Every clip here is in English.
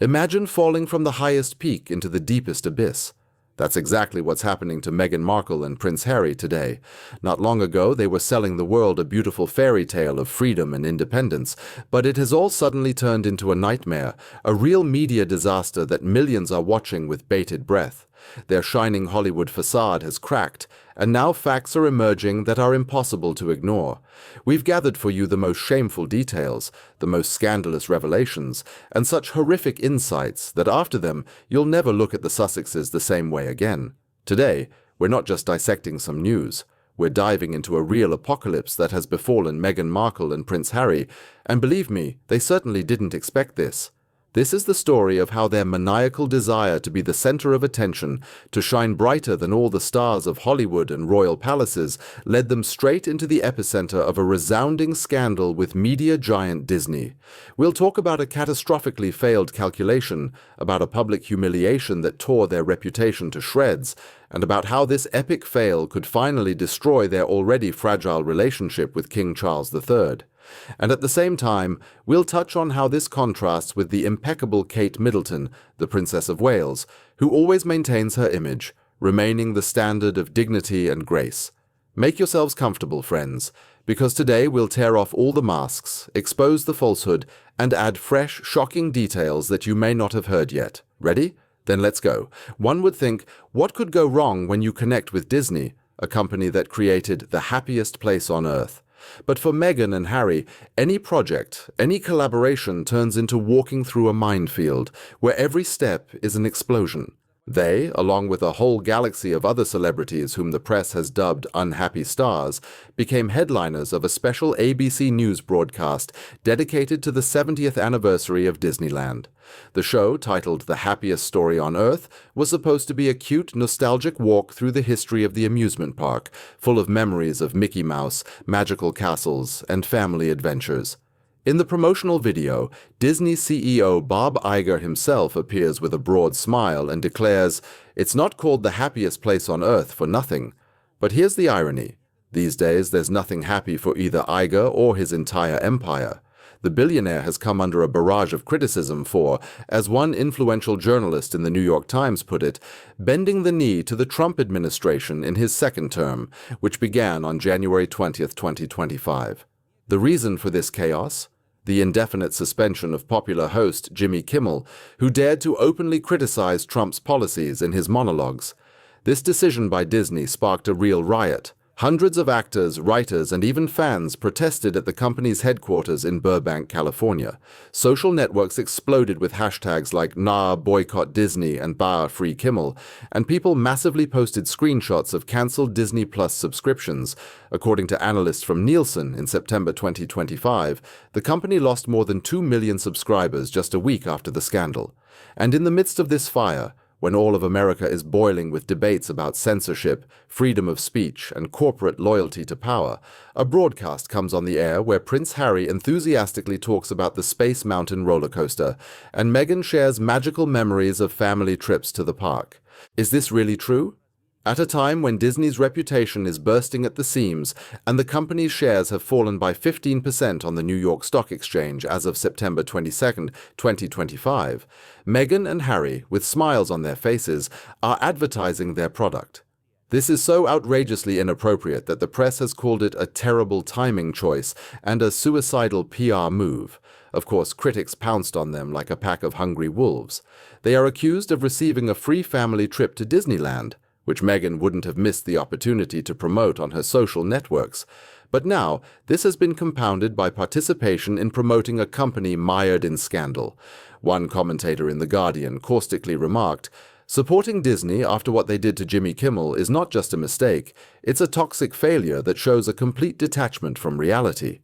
Imagine falling from the highest peak into the deepest abyss. That's exactly what's happening to Meghan Markle and Prince Harry today. Not long ago, they were selling the world a beautiful fairy tale of freedom and independence, but it has all suddenly turned into a nightmare, a real media disaster that millions are watching with bated breath. Their shining Hollywood facade has cracked, and now facts are emerging that are impossible to ignore. We've gathered for you the most shameful details, the most scandalous revelations, and such horrific insights that after them you'll never look at the Sussexes the same way again. Today, we're not just dissecting some news. We're diving into a real apocalypse that has befallen Meghan Markle and Prince Harry, and believe me, they certainly didn't expect this. This is the story of how their maniacal desire to be the center of attention, to shine brighter than all the stars of Hollywood and royal palaces, led them straight into the epicenter of a resounding scandal with media giant Disney. We'll talk about a catastrophically failed calculation, about a public humiliation that tore their reputation to shreds, and about how this epic fail could finally destroy their already fragile relationship with King Charles III. And at the same time, we'll touch on how this contrasts with the impeccable Kate Middleton, the Princess of Wales, who always maintains her image, remaining the standard of dignity and grace. Make yourselves comfortable, friends, because today we'll tear off all the masks, expose the falsehood, and add fresh, shocking details that you may not have heard yet. Ready? Then let's go. One would think, what could go wrong when you connect with Disney, a company that created the happiest place on earth? But for Meghan and Harry, any project, any collaboration turns into walking through a minefield, where every step is an explosion. They, along with a whole galaxy of other celebrities whom the press has dubbed unhappy stars, became headliners of a special ABC News broadcast dedicated to the 70th anniversary of Disneyland. The show, titled The Happiest Story on Earth, was supposed to be a cute, nostalgic walk through the history of the amusement park, full of memories of Mickey Mouse, magical castles, and family adventures. In the promotional video, Disney CEO Bob Iger himself appears with a broad smile and declares, "It's not called the happiest place on earth for nothing." But here's the irony. These days, there's nothing happy for either Iger or his entire empire. The billionaire has come under a barrage of criticism for, as one influential journalist in the New York Times put it, bending the knee to the Trump administration in his second term, which began on January 20th, 2025. The reason for this chaos? The indefinite suspension of popular host Jimmy Kimmel, who dared to openly criticize Trump's policies in his monologues. This decision by Disney sparked a real riot. Hundreds of actors, writers, and even fans protested at the company's headquarters in Burbank, California. Social networks exploded with hashtags like Nah, Boycott Disney and Bah, Free Kimmel, and people massively posted screenshots of cancelled Disney Plus subscriptions. According to analysts from Nielsen in September 2025, the company lost more than 2 million subscribers just a week after the scandal. And in the midst of this fire, when all of America is boiling with debates about censorship, freedom of speech, and corporate loyalty to power, a broadcast comes on the air where Prince Harry enthusiastically talks about the Space Mountain roller coaster, and Meghan shares magical memories of family trips to the park. Is this really true? At a time when Disney's reputation is bursting at the seams and the company's shares have fallen by 15% on the New York Stock Exchange as of September 22, 2025, Meghan and Harry, with smiles on their faces, are advertising their product. This is so outrageously inappropriate that the press has called it a terrible timing choice and a suicidal PR move. Of course, critics pounced on them like a pack of hungry wolves. They are accused of receiving a free family trip to Disneyland, which Meghan wouldn't have missed the opportunity to promote on her social networks. But now, this has been compounded by participation in promoting a company mired in scandal. One commentator in The Guardian caustically remarked, "Supporting Disney after what they did to Jimmy Kimmel is not just a mistake, it's a toxic failure that shows a complete detachment from reality."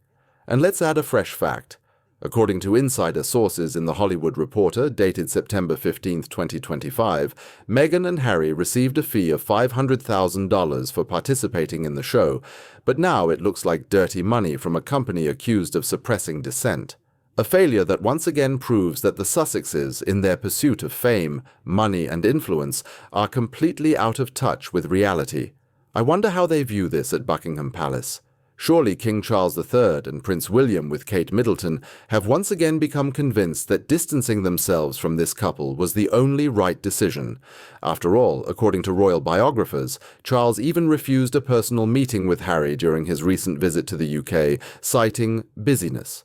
And let's add a fresh fact. According to insider sources in The Hollywood Reporter, dated September 15, 2025, Meghan and Harry received a fee of $500,000 for participating in the show, but now it looks like dirty money from a company accused of suppressing dissent. A failure that once again proves that the Sussexes, in their pursuit of fame, money, and influence, are completely out of touch with reality. I wonder how they view this at Buckingham Palace. Surely King Charles III and Prince William with Kate Middleton have once again become convinced that distancing themselves from this couple was the only right decision. After all, according to royal biographers, Charles even refused a personal meeting with Harry during his recent visit to the UK, citing busyness.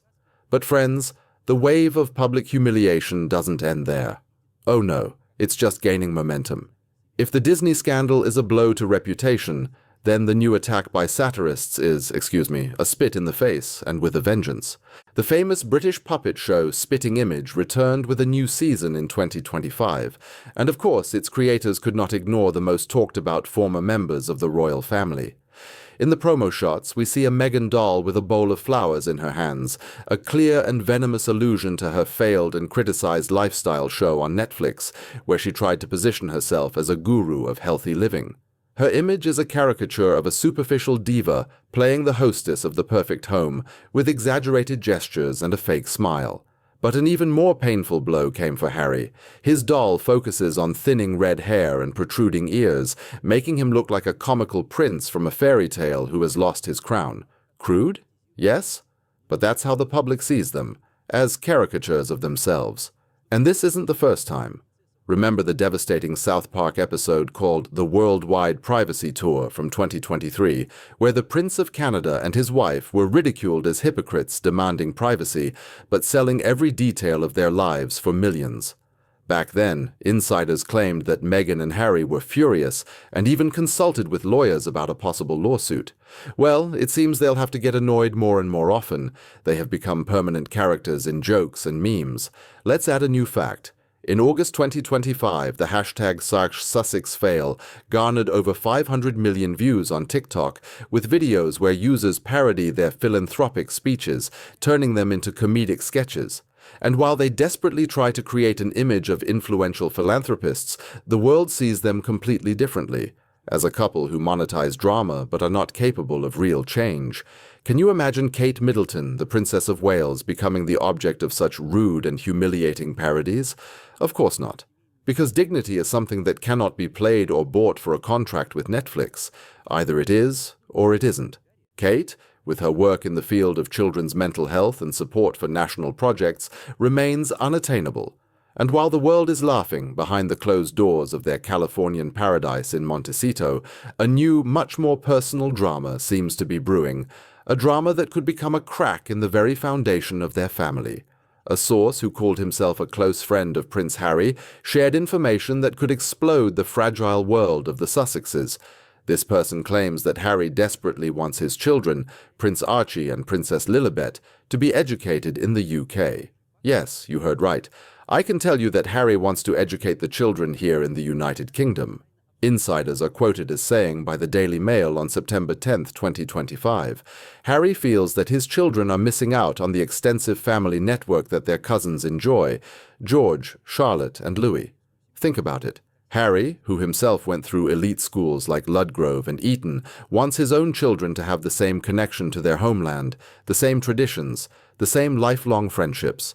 But friends, the wave of public humiliation doesn't end there. Oh no, it's just gaining momentum. If the Disney scandal is a blow to reputation, then the new attack by satirists is, a spit in the face, and with a vengeance. The famous British puppet show Spitting Image returned with a new season in 2025, and of course its creators could not ignore the most talked about former members of the royal family. In the promo shots, we see a Meghan doll with a bowl of flowers in her hands, a clear and venomous allusion to her failed and criticized lifestyle show on Netflix, where she tried to position herself as a guru of healthy living. Her image is a caricature of a superficial diva playing the hostess of the perfect home, with exaggerated gestures and a fake smile. But an even more painful blow came for Harry. His doll focuses on thinning red hair and protruding ears, making him look like a comical prince from a fairy tale who has lost his crown. Crude? Yes? But that's how the public sees them, as caricatures of themselves. And this isn't the first time. Remember the devastating South Park episode called The Worldwide Privacy Tour from 2023, where the Prince of Canada and his wife were ridiculed as hypocrites demanding privacy, but selling every detail of their lives for millions. Back then, insiders claimed that Meghan and Harry were furious and even consulted with lawyers about a possible lawsuit. Well, it seems they'll have to get annoyed more and more often. They have become permanent characters in jokes and memes. Let's add a new fact. In August 2025, the hashtag #SussexFail garnered over 500 million views on TikTok, with videos where users parody their philanthropic speeches, turning them into comedic sketches. And while they desperately try to create an image of influential philanthropists, the world sees them completely differently, as a couple who monetize drama but are not capable of real change. Can you imagine Kate Middleton, the Princess of Wales, becoming the object of such rude and humiliating parodies? Of course not. Because dignity is something that cannot be played or bought for a contract with Netflix. Either it is, or it isn't. Kate, with her work in the field of children's mental health and support for national projects, remains unattainable. And while the world is laughing behind the closed doors of their Californian paradise in Montecito, a new, much more personal drama seems to be brewing. A drama that could become a crack in the very foundation of their family. A source who called himself a close friend of Prince Harry shared information that could explode the fragile world of the Sussexes. This person claims that Harry desperately wants his children, Prince Archie and Princess Lilibet, to be educated in the UK. Yes, you heard right. I can tell you that Harry wants to educate the children here in the United Kingdom. Insiders are quoted as saying by the Daily Mail on September 10, 2025, Harry feels that his children are missing out on the extensive family network that their cousins enjoy, George, Charlotte, and Louis. Think about it. Harry, who himself went through elite schools like Ludgrove and Eton, wants his own children to have the same connection to their homeland, the same traditions, the same lifelong friendships.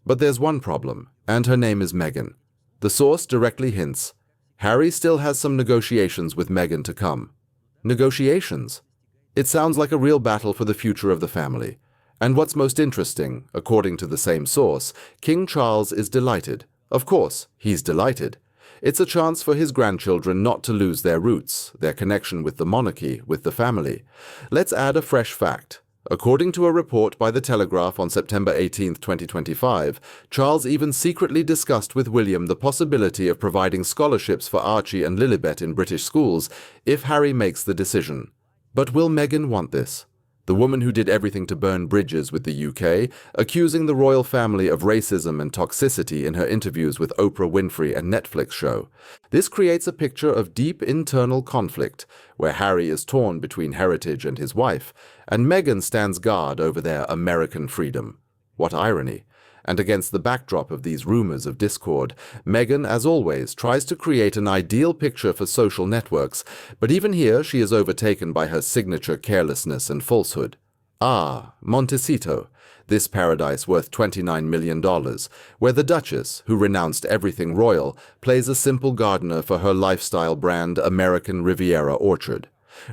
But there's one problem, and her name is Meghan. The source directly hints, Harry still has some negotiations with Meghan to come. Negotiations? It sounds like a real battle for the future of the family. And what's most interesting, according to the same source, King Charles is delighted. Of course, he's delighted. It's a chance for his grandchildren not to lose their roots, their connection with the monarchy, with the family. Let's add a fresh fact. According to a report by The Telegraph on September 18, 2025, Charles even secretly discussed with William the possibility of providing scholarships for Archie and Lilibet in British schools if Harry makes the decision. But will Meghan want this? The woman who did everything to burn bridges with the UK, accusing the royal family of racism and toxicity in her interviews with Oprah Winfrey and Netflix show. This creates a picture of deep internal conflict, where Harry is torn between heritage and his wife, and Meghan stands guard over their American freedom. What irony! And against the backdrop of these rumors of discord, Meghan, as always, tries to create an ideal picture for social networks, but even here she is overtaken by her signature carelessness and falsehood. Ah, Montecito, this paradise worth $29 million, where the Duchess, who renounced everything royal, plays a simple gardener for her lifestyle brand American Riviera Orchard.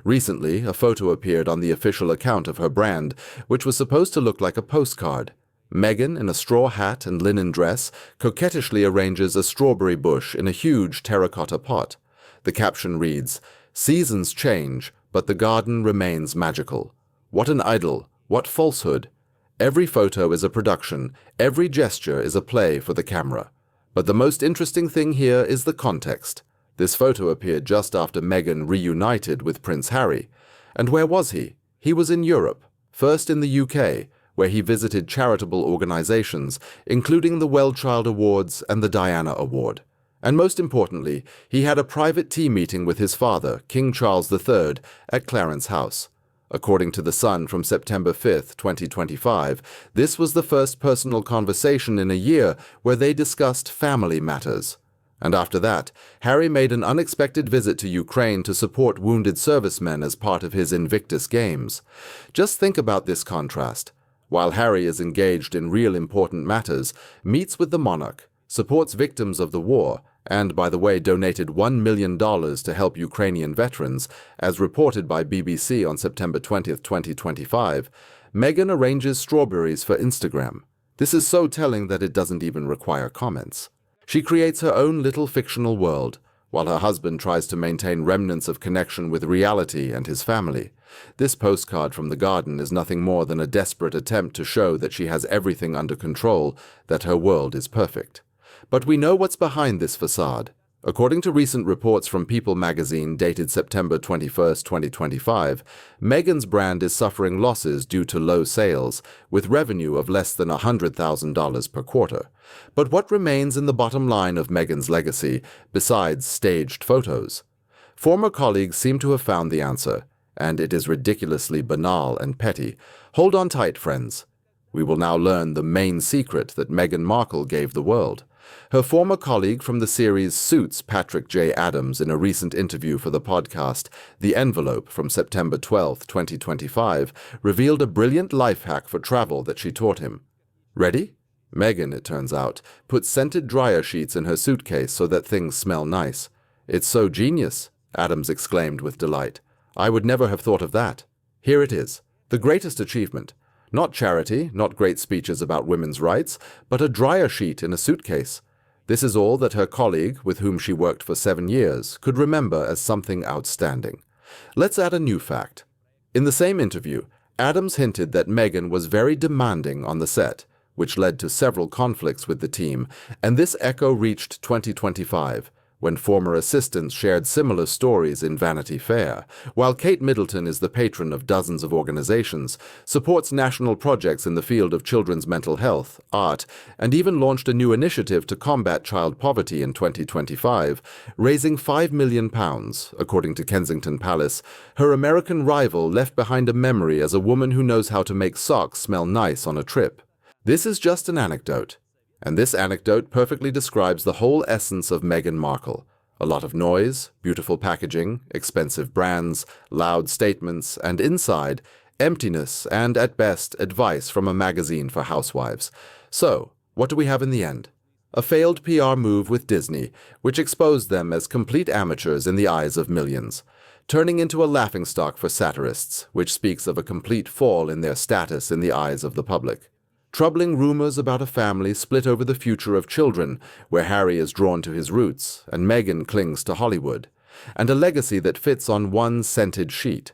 Recently, a photo appeared on the official account of her brand, which was supposed to look like a postcard. Meghan, in a straw hat and linen dress, coquettishly arranges a strawberry bush in a huge terracotta pot. The caption reads, "Seasons change, but the garden remains magical." What an idyll! What falsehood! Every photo is a production, every gesture is a play for the camera. But the most interesting thing here is the context. This photo appeared just after Meghan reunited with Prince Harry. And where was he? He was in Europe, first in the UK, where he visited charitable organizations, including the Well Child Awards and the Diana Award. And most importantly, he had a private tea meeting with his father, King Charles III, at Clarence House. According to The Sun from September 5, 2025, this was the first personal conversation in a year where they discussed family matters. And after that, Harry made an unexpected visit to Ukraine to support wounded servicemen as part of his Invictus Games. Just think about this contrast. While Harry is engaged in real important matters, meets with the monarch, supports victims of the war, and, by the way, donated $1 million to help Ukrainian veterans, as reported by BBC on September 20, 2025, Meghan arranges strawberries for Instagram. This is so telling that it doesn't even require comments. She creates her own little fictional world, while her husband tries to maintain remnants of connection with reality and his family. This postcard from the garden is nothing more than a desperate attempt to show that she has everything under control, that her world is perfect. But we know what's behind this facade. According to recent reports from People magazine dated September 21, 2025, Meghan's brand is suffering losses due to low sales, with revenue of less than $100,000 per quarter. But what remains in the bottom line of Meghan's legacy, besides staged photos? Former colleagues seem to have found the answer, and it is ridiculously banal and petty. Hold on tight, friends. We will now learn the main secret that Meghan Markle gave the world. Her former colleague from the series Suits, Patrick J. Adams, in a recent interview for the podcast The Envelope from September 12, 2025, revealed a brilliant life hack for travel that she taught him. Ready? Meghan, it turns out, puts scented dryer sheets in her suitcase so that things smell nice. "It's so genius," Adams exclaimed with delight. "I would never have thought of that." Here it is, the greatest achievement. Not charity, not great speeches about women's rights, but a dryer sheet in a suitcase. This is all that her colleague, with whom she worked for 7 years, could remember as something outstanding. Let's add a new fact. In the same interview, Adams hinted that Meghan was very demanding on the set, which led to several conflicts with the team, and this echo reached 2025, when former assistants shared similar stories in Vanity Fair, while Kate Middleton is the patron of dozens of organizations, supports national projects in the field of children's mental health, art, and even launched a new initiative to combat child poverty in 2025, raising £5 million. According to Kensington Palace, her American rival left behind a memory as a woman who knows how to make socks smell nice on a trip. This is just an anecdote. And this anecdote perfectly describes the whole essence of Meghan Markle. A lot of noise, beautiful packaging, expensive brands, loud statements, and inside, emptiness and, at best, advice from a magazine for housewives. So, what do we have in the end? A failed PR move with Disney, which exposed them as complete amateurs in the eyes of millions, turning into a laughingstock for satirists, which speaks of a complete fall in their status in the eyes of the public. Troubling rumors about a family split over the future of children, where Harry is drawn to his roots and Meghan clings to Hollywood, and a legacy that fits on one scented sheet.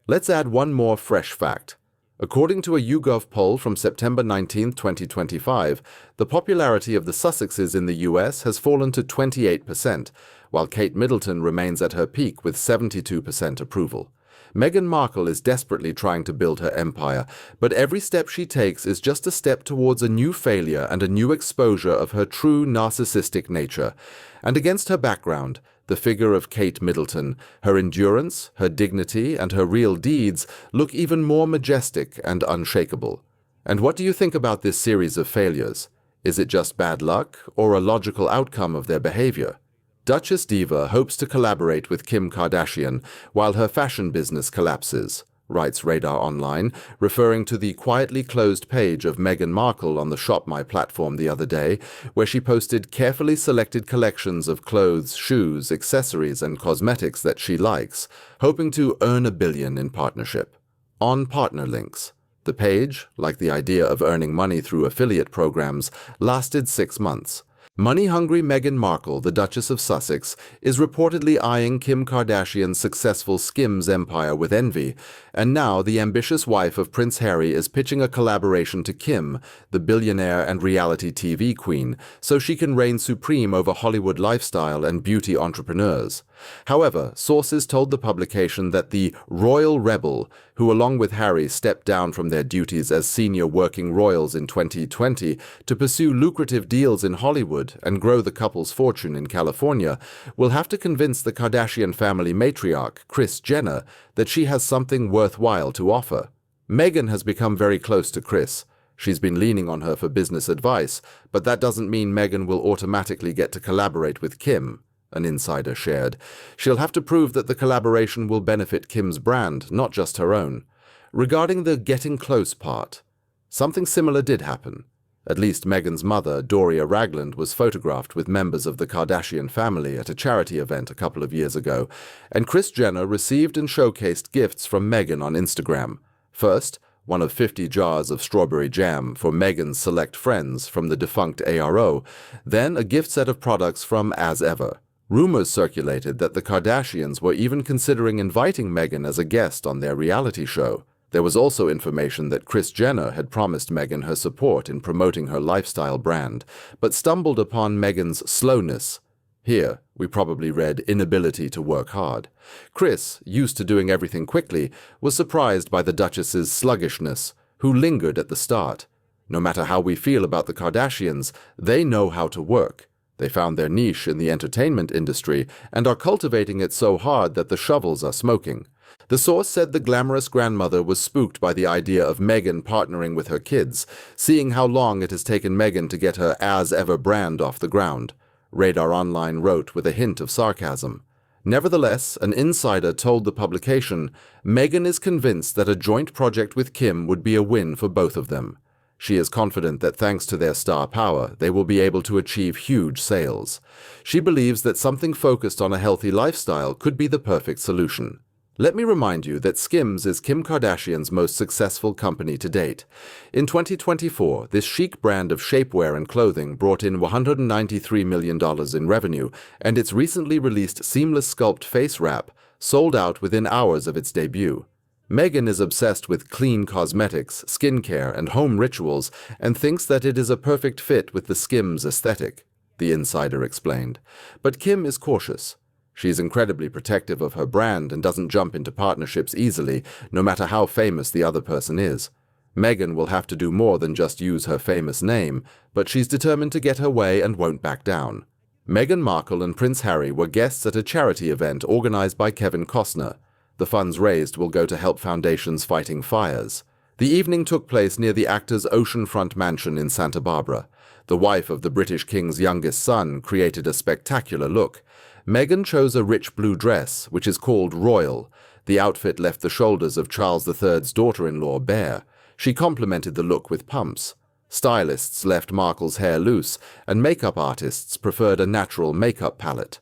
Let's add one more fresh fact. According to a YouGov poll from September 19, 2025, the popularity of the Sussexes in the US has fallen to 28%, while Kate Middleton remains at her peak with 72% approval. Meghan Markle is desperately trying to build her empire, but every step she takes is just a step towards a new failure and a new exposure of her true narcissistic nature. And against her background, the figure of Kate Middleton, her endurance, her dignity, and her real deeds look even more majestic and unshakable. And what do you think about this series of failures? Is it just bad luck, or a logical outcome of their behavior? Duchess Diva hopes to collaborate with Kim Kardashian while her fashion business collapses. writes Radar Online, referring to the quietly closed page of Meghan Markle on the Shop My platform the other day, where she posted carefully selected collections of clothes, shoes, accessories, and cosmetics that she likes, hoping to earn $1 billion in partnership. On partner links. The page, like the idea of earning money through affiliate programs, lasted 6 months. Money-hungry Meghan Markle, the Duchess of Sussex, is reportedly eyeing Kim Kardashian's successful Skims empire with envy, and now the ambitious wife of Prince Harry is pitching a collaboration to Kim, the billionaire and reality TV queen, so she can reign supreme over Hollywood lifestyle and beauty entrepreneurs. However, sources told the publication that the royal rebel, who along with Harry stepped down from their duties as senior working royals in 2020 to pursue lucrative deals in Hollywood and grow the couple's fortune in California, will have to convince the Kardashian family matriarch, Kris Jenner, that she has something worthwhile to offer. Meghan has become very close to Kris. She's been leaning on her for business advice, but that doesn't mean Meghan will automatically get to collaborate with Kim, an insider shared. She'll have to prove that the collaboration will benefit Kim's brand, not just her own. Regarding the getting close part, something similar did happen. At least Meghan's mother, Doria Ragland, was photographed with members of the Kardashian family at a charity event a couple of years ago, and Kris Jenner received and showcased gifts from Meghan on Instagram. First, one of 50 jars of strawberry jam for Meghan's select friends from the defunct ARO, then a gift set of products from As Ever. Rumors circulated that the Kardashians were even considering inviting Meghan as a guest on their reality show. There was also information that Kris Jenner had promised Meghan her support in promoting her lifestyle brand, but stumbled upon Meghan's slowness. Here, we probably read inability to work hard. Kris, used to doing everything quickly, was surprised by the Duchess's sluggishness, who lingered at the start. No matter how we feel about the Kardashians, they know how to work. They found their niche in the entertainment industry and are cultivating it so hard that the shovels are smoking. The source said the glamorous grandmother was spooked by the idea of Meghan partnering with her kids, seeing how long it has taken Meghan to get her As Ever brand off the ground. Radar Online wrote with a hint of sarcasm. Nevertheless, an insider told the publication, Meghan is convinced that a joint project with Kim would be a win for both of them. She is confident that thanks to their star power, they will be able to achieve huge sales. She believes that something focused on a healthy lifestyle could be the perfect solution. Let me remind you that Skims is Kim Kardashian's most successful company to date. In 2024, this chic brand of shapewear and clothing brought in $193 million in revenue, and its recently released seamless sculpt face wrap sold out within hours of its debut. Meghan is obsessed with clean cosmetics, skincare, and home rituals, and thinks that it is a perfect fit with the Skims aesthetic, the insider explained. But Kim is cautious. She's incredibly protective of her brand and doesn't jump into partnerships easily, no matter how famous the other person is. Meghan will have to do more than just use her famous name, but she's determined to get her way and won't back down. Meghan Markle and Prince Harry were guests at a charity event organized by Kevin Costner. The funds raised will go to help foundations fighting fires. The evening took place near the actor's oceanfront mansion in Santa Barbara. The wife of the British king's youngest son created a spectacular look. Meghan chose a rich blue dress, which is called royal. The outfit left the shoulders of Charles III's daughter-in-law bare. She complemented the look with pumps. Stylists left Markle's hair loose, and makeup artists preferred a natural makeup palette.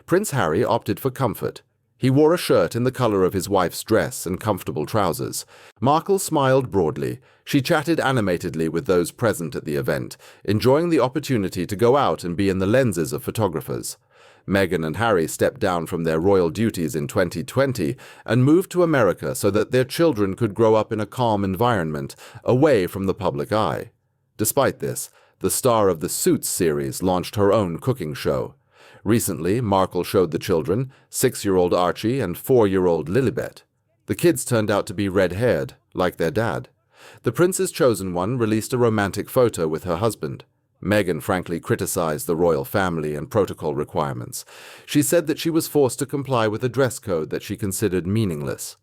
Prince Harry opted for comfort. He wore a shirt in the color of his wife's dress and comfortable trousers. Markle smiled broadly. She chatted animatedly with those present at the event, enjoying the opportunity to go out and be in the lenses of photographers. Meghan and Harry stepped down from their royal duties in 2020 and moved to America so that their children could grow up in a calm environment, away from the public eye. Despite this, the star of the Suits series launched her own cooking show. Recently, Markle showed the children, 6-year-old Archie and 4-year-old Lilibet. The kids turned out to be red-haired, like their dad. The prince's chosen one released a romantic photo with her husband. Meghan frankly criticized the royal family and protocol requirements. She said that she was forced to comply with a dress code that she considered meaningless.